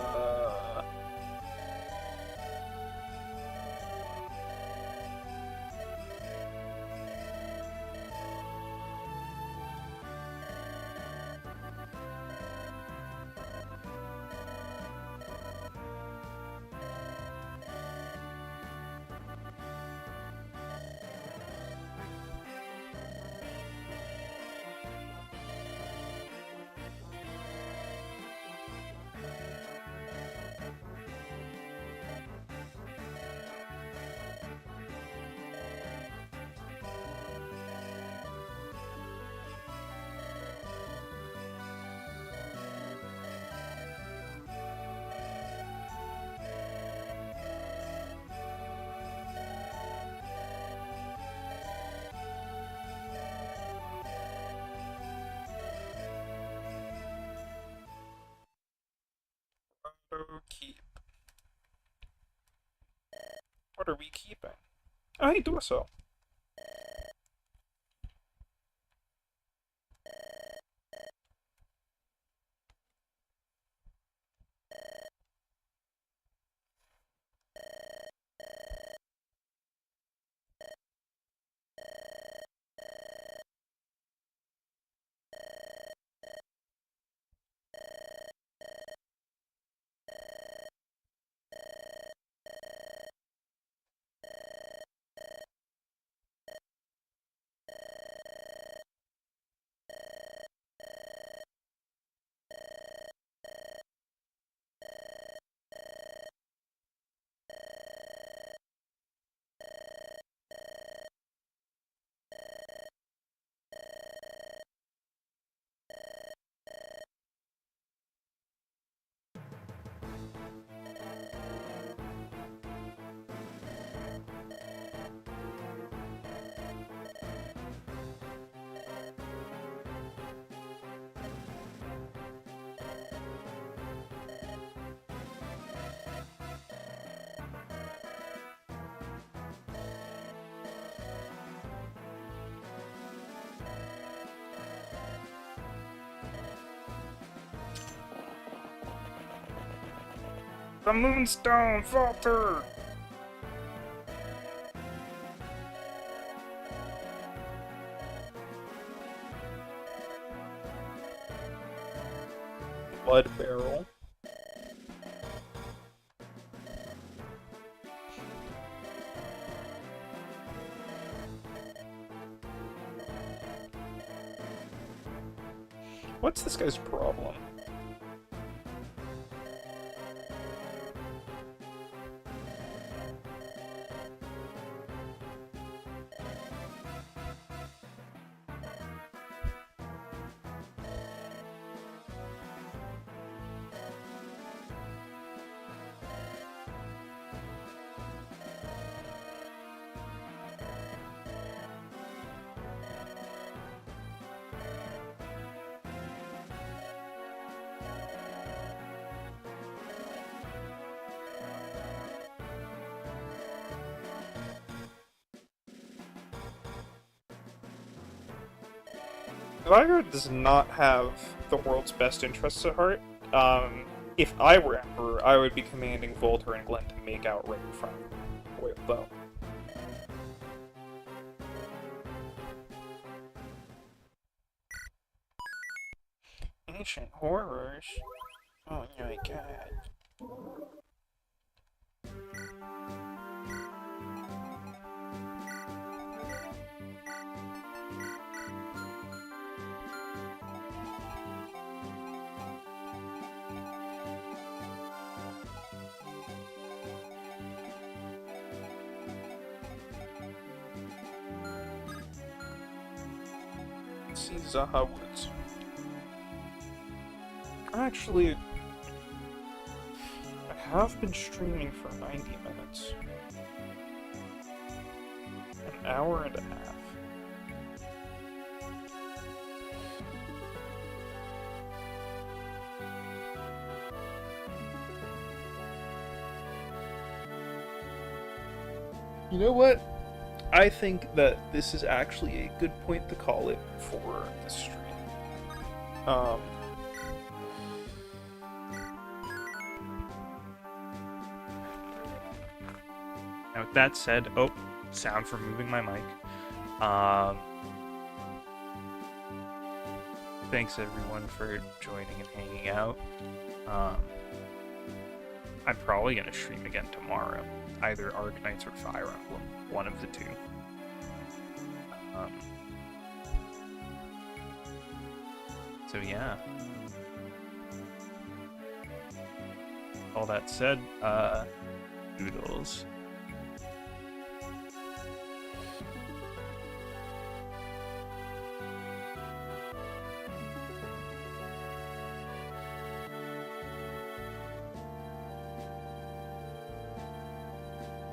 Keep. What are we keeping? Oh, hey, do so. The Moonstone Falter! Blood Barrel. What's this guy's problem? Viger does not have the world's best interests at heart. If I were Emperor, I would be commanding Volter and Glenn to make out right in front of him. With a bow. Ancient horrors? Oh my god. See Zaha Woods. Actually, I have been streaming for 90 minutes. An hour and a half. You know what? I think that this is actually a good point to call it for the stream. Now, with that said, oh, sound from moving my mic. Thanks everyone for joining and hanging out. I'm probably gonna stream again tomorrow, either Arknights or Fire Emblem, one of the two. So yeah. All that said, doodles.